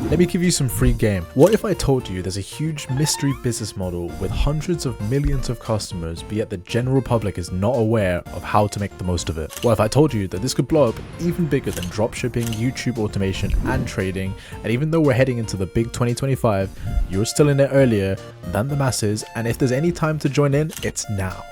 Let me give you some free game. What if I told you there's a huge mystery business model with hundreds of millions of customers, but yet the general public is not aware of how to make the most of it? What if I told you that this could blow up even bigger than dropshipping, YouTube automation, and trading, and even though we're heading into the big 2025, you're still in it earlier than the masses, and if there's any time to join in, it's now.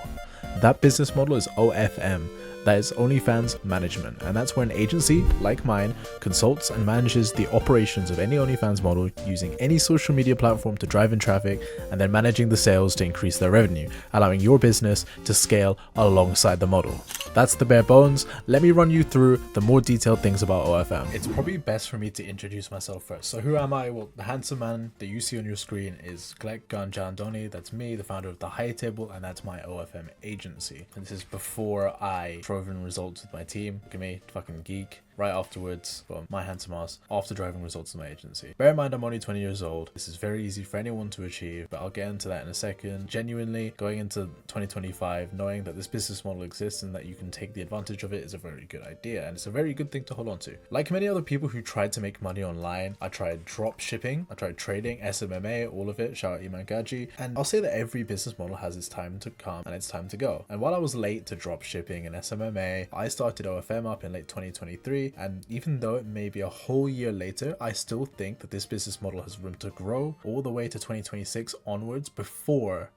That business model is OFM. That is OnlyFans management, and that's where an agency like mine consults and manages the operations of any OnlyFans model using any social media platform to drive in traffic and then managing the sales to increase their revenue, allowing your business to scale alongside the model. That's the bare bones. Let me run you through the more detailed things about OFM. It's probably best for me to introduce myself first. So who am I? Well, the handsome man that you see on your screen is Glek Ganjandoni. That's me, the founder of The High Table, and that's my OFM agency. And this is before I driving results with my team. Look at me, fucking geek. Right afterwards, well, my handsome ass, after driving results in my agency. Bear in mind, I'm only 20 years old. This is very easy for anyone to achieve, but I'll get into that in a second. Genuinely, going into 2025, knowing that this business model exists and that you can take the advantage of it is a very good idea, and it's a very good thing to hold on to. Like many other people who tried to make money online, I tried drop shipping, I tried trading, SMMA, all of it, shout out Iman Gaji, and I'll say that every business model has its time to come and its time to go. And while I was late to drop shipping and SMMA, I started OFM up in late 2023, and even though it may be a whole year later, I still think that this business model has room to grow all the way to 2026 onwards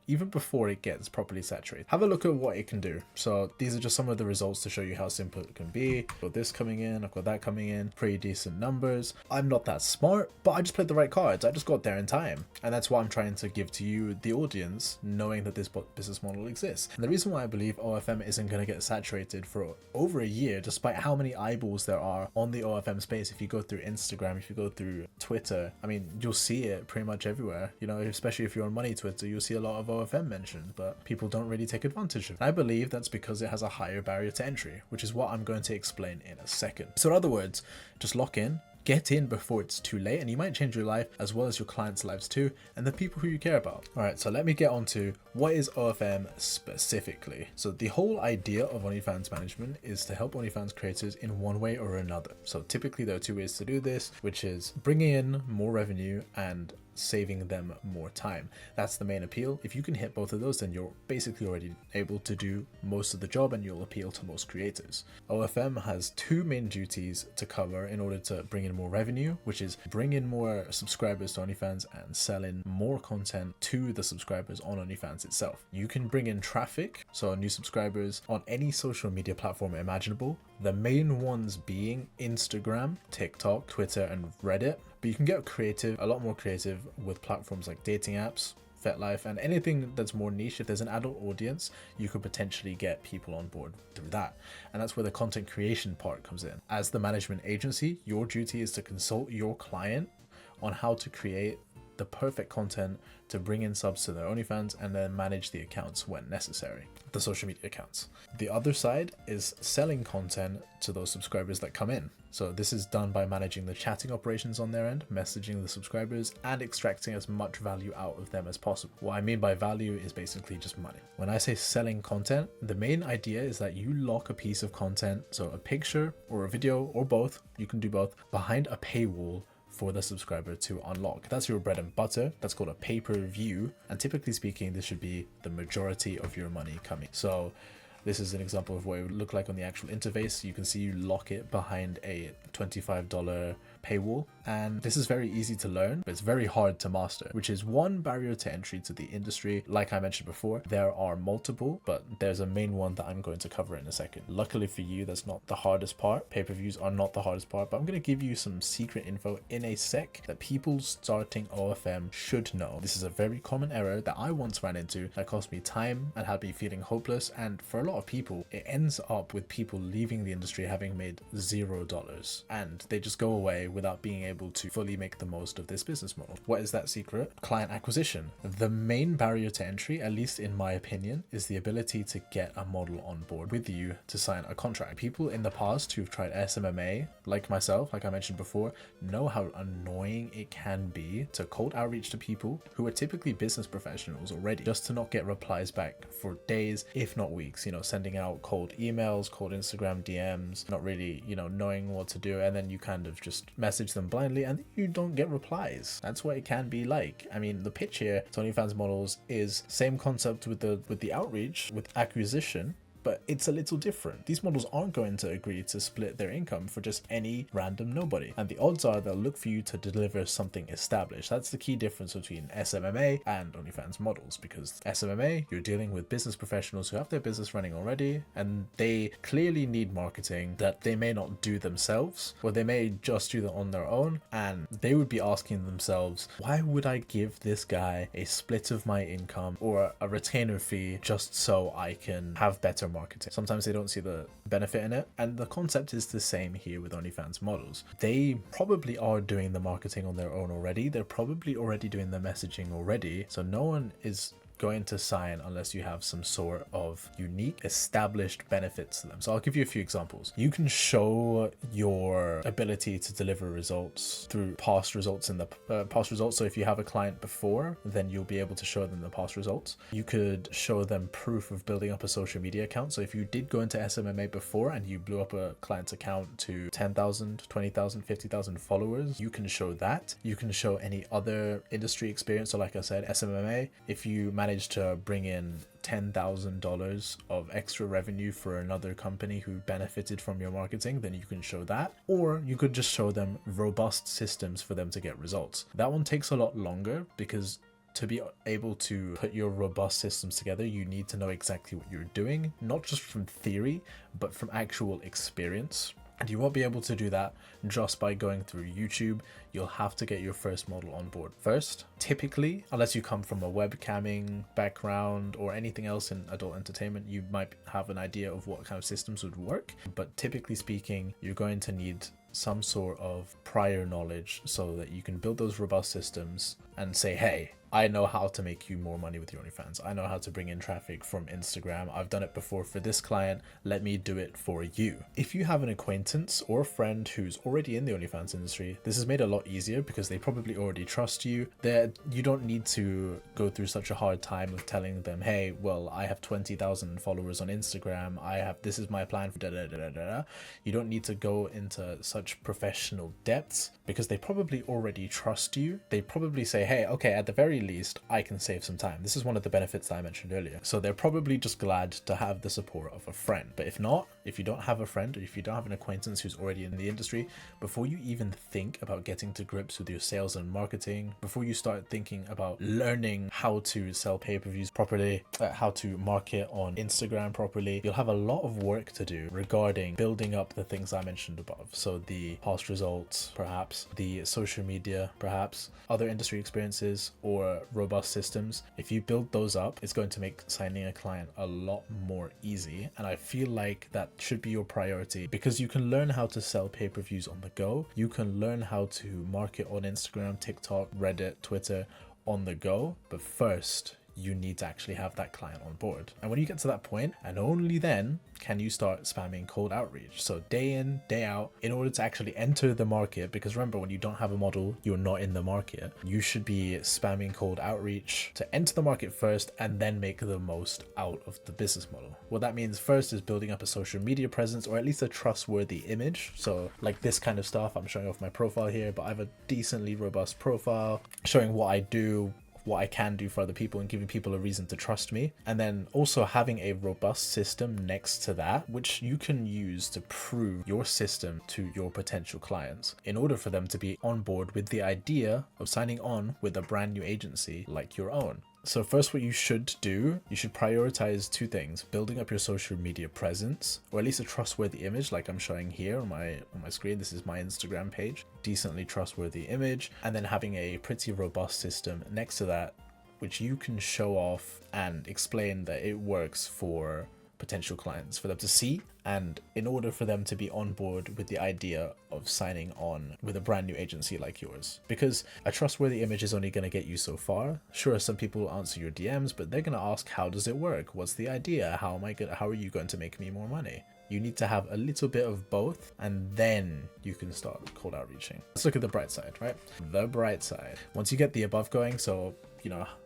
even before it gets properly saturated. Have a look at what it can do. So these are just some of the results to show you how simple it can be. I've got this coming in, I've got that coming in, pretty decent numbers. I'm not that smart, but I just played the right cards. I just got there in time. And that's what I'm trying to give to you, the audience, knowing that this business model exists. And the reason why I believe OFM isn't going to get saturated for over a year, despite how many eyeballs there are on the OFM space. If you go through Instagram, if you go through Twitter, I mean, you'll see it pretty much everywhere. You know, especially if you're on money Twitter, you'll see a lot of OFM mentioned, but people don't really take advantage of it. I believe that's because it has a higher barrier to entry, which is what I'm going to explain in a second. So in other words, just lock in, get in before it's too late, and you might change your life as well as your clients' lives too, and the people who you care about. All right, so let me get on to what is OFM specifically. So the whole idea of OnlyFans management is to help OnlyFans creators in one way or another. So typically there are two ways to do this, which is bringing in more revenue and saving them more time. That's the main appeal. If you can hit both of those, then you're basically already able to do most of the job and you'll appeal to most creators. OFM has two main duties to cover in order to bring in more revenue, which is bring in more subscribers to OnlyFans and sell in more content to the subscribers on OnlyFans itself. You can bring in traffic, so new subscribers on any social media platform imaginable, the main ones being Instagram, TikTok, Twitter, and Reddit. But you can get creative, a lot more creative with platforms like dating apps, FetLife, and anything that's more niche. If there's an adult audience, you could potentially get people on board through that. And that's where the content creation part comes in. As the management agency, your duty is to consult your client on how to create the perfect content to bring in subs to their OnlyFans and then manage the accounts when necessary, the social media accounts. The other side is selling content to those subscribers that come in. So this is done by managing the chatting operations on their end, messaging the subscribers, and extracting as much value out of them as possible. What I mean by value is basically just money. When I say selling content, the main idea is that you lock a piece of content, so a picture or a video or both, you can do both, behind a paywall for the subscriber to unlock. That's your bread and butter. That's called a pay-per-view. And typically speaking, this should be the majority of your money coming. So this is an example of what it would look like on the actual interface. You can see you lock it behind a $25 paywall, and this is very easy to learn, but it's very hard to master, which is one barrier to entry to the industry. Like I mentioned before, there are multiple, but there's a main one that I'm going to cover in a second. Luckily for you, that's not the hardest part. Pay-per-views are not the hardest part, but I'm going to give you some secret info in a sec that people starting OFM should know. This is a very common error that I once ran into that cost me time and had me feeling hopeless, and for a lot of people, it ends up with people leaving the industry having made $0, and they just go away without being able to fully make the most of this business model. What is that secret? Client acquisition. The main barrier to entry, at least in my opinion, is the ability to get a model on board with you to sign a contract. People in the past who've tried SMMA, like myself, like I mentioned before, know how annoying it can be to cold outreach to people who are typically business professionals already, just to not get replies back for days, if not weeks, you know, sending out cold emails, cold Instagram DMs, not really, you know, knowing what to do, and then you kind of just message them blindly and you don't get replies. That's what it can be like. I mean, the pitch here to OnlyFans models is same concept with the outreach, with acquisition, but it's a little different. These models aren't going to agree to split their income for just any random nobody. And the odds are they'll look for you to deliver something established. That's the key difference between SMMA and OnlyFans models, because SMMA, you're dealing with business professionals who have their business running already, and they clearly need marketing that they may not do themselves, or they may just do that on their own. And they would be asking themselves, why would I give this guy a split of my income or a retainer fee just so I can have better marketing? Sometimes they don't see the benefit in it, and the concept is the same here with OnlyFans models. They probably are doing the marketing on their own already. They're probably already doing the messaging already, so no one is going to sign unless you have some sort of unique established benefits to them. So I'll give you a few examples. You can show your ability to deliver results through past results in the past results. So if you have a client before, then you'll be able to show them the past results. You could show them proof of building up a social media account. So if you did go into SMMA before and you blew up a client's account to 10,000, 20,000, 50,000 followers, you can show that. You can show any other industry experience. So like I said, SMMA, if you manage to bring in $10,000 of extra revenue for another company who benefited from your marketing, then you can show that. Or you could just show them robust systems for them to get results. That one takes a lot longer, because to be able to put your robust systems together, you need to know exactly what you're doing, not just from theory, but from actual experience. And you won't be able to do that just by going through YouTube. You'll have to get your first model on board first. Typically, unless you come from a webcamming background or anything else in adult entertainment, you might have an idea of what kind of systems would work. But typically speaking, you're going to need some sort of prior knowledge so that you can build those robust systems and say, hey, I know how to make you more money with your OnlyFans. I know how to bring in traffic from Instagram. I've done it before for this client. Let me do it for you. If you have an acquaintance or a friend who's already in the OnlyFans industry, this is made a lot easier because they probably already trust you. You don't need to go through such a hard time of telling them, hey, well, I have 20,000 followers on Instagram. This is my plan for da da da da da. You don't need to go into such professional depths because they probably already trust you. They probably say, hey, okay, at the very least, I can save some time. This is one of the benefits that I mentioned earlier. So they're probably just glad to have the support of a friend. But if not, if you don't have a friend, or if you don't have an acquaintance who's already in the industry, before you even think about getting to grips with your sales and marketing, before you start thinking about learning how to sell pay-per-views properly, how to market on Instagram properly, you'll have a lot of work to do regarding building up the things I mentioned above. So the past results, perhaps the social media, perhaps other industry experiences, or robust systems. If you build those up, it's going to make signing a client a lot more easy. And I feel like that should be your priority, because you can learn how to sell pay-per-views on the go. You can learn how to market on Instagram, TikTok, Reddit, Twitter on the go. But first, you need to actually have that client on board. And when you get to that point, and only then can you start spamming cold outreach. So day in, day out, in order to actually enter the market, because remember, when you don't have a model, you're not in the market. You should be spamming cold outreach to enter the market first and then make the most out of the business model. What that means first is building up a social media presence, or at least a trustworthy image. So like this kind of stuff, I'm showing off my profile here, but I have a decently robust profile showing what I do, what I can do for other people, and giving people a reason to trust me. And then also having a robust system next to that, which you can use to prove your system to your potential clients in order for them to be on board with the idea of signing on with a brand new agency like your own. So first, what you should do, you should prioritize two things: building up your social media presence, or at least a trustworthy image like I'm showing here on my screen. This is my Instagram page, decently trustworthy image, and then having a pretty robust system next to that, which you can show off and explain that it works for potential clients, for them to see, and in order for them to be on board with the idea of signing on with a brand new agency like yours. Because a trustworthy image is only going to get you so far. Sure, some people will answer your DMs, but they're going to ask, how does it work? What's the idea? How are you going to make me more money? You need to have a little bit of both, and then you can start cold outreaching. Let's look at the bright side, right? The bright side. Once you get the above going, so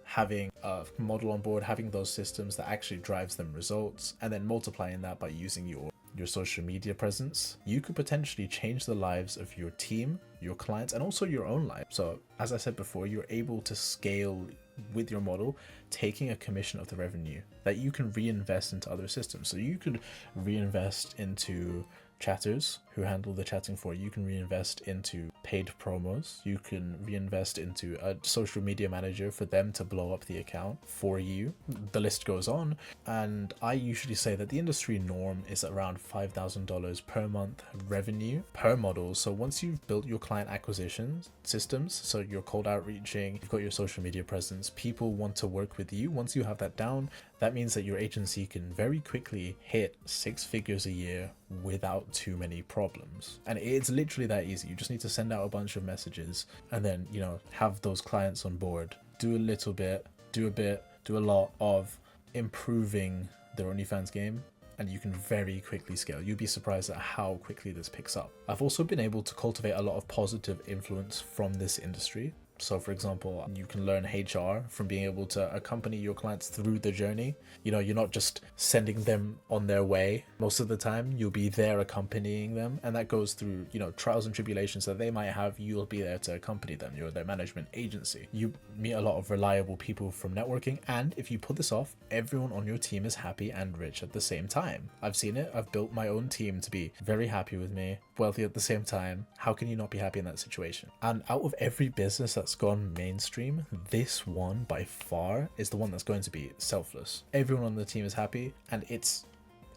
having a model on board, having those systems that actually drives them results, and then multiplying that by using your social media presence, you could potentially change the lives of your team your clients, and also your own life. So as I said before, you're able to scale with your model, taking a commission of the revenue that you can reinvest into other systems. So you could reinvest into chatters who handle the chatting for you. You can reinvest into paid promos. You can reinvest into a social media manager for them to blow up the account for you. The list goes on. And I usually say that the industry norm is around $5,000 per month revenue per model. So once you've built your client acquisition systems, so you're cold outreaching, you've got your social media presence, people want to work with you. Once you have that down, that means that your agency can very quickly hit 6 figures a year without too many problems. And it's literally that easy. You just need to send out a bunch of messages and then, you know, have those clients on board. Do a little bit, do a bit, do a lot of improving their OnlyFans game, and you can very quickly scale. You'd be surprised at how quickly this picks up. I've also been able to cultivate a lot of positive influence from this industry. So for example, you can learn HR from being able to accompany your clients through the journey. You know, you're not just sending them on their way. Most of the time, you'll be there accompanying them. And that goes through, you know, trials and tribulations that they might have. You'll be there to accompany them. You're their management agency. You meet a lot of reliable people from networking. And if you pull this off, everyone on your team is happy and rich at the same time. I've seen it. I've built my own team to be very happy with me, wealthy at the same time. How can you not be happy in that situation? And out of every business that's gone mainstream, this one by far is the one that's going to be selfless. Everyone on the team is happy, and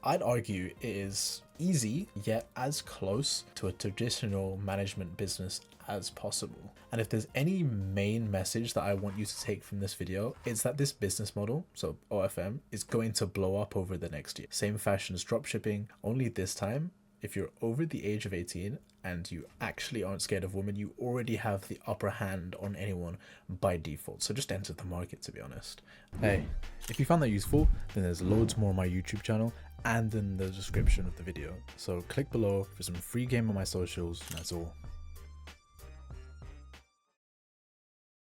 I'd argue it is easy yet as close to a traditional management business as possible. And if there's any main message that I want you to take from this video, it's that this business model, so OFM, is going to blow up over the next year. Same fashion as dropshipping, only this time, if you're over the age of 18 and you actually aren't scared of women, you already have the upper hand on anyone by default. So just enter the market, to be honest. Hey, if you found that useful, then there's loads more on my YouTube channel and in the description of the video. So click below for some free game on my socials, and that's all.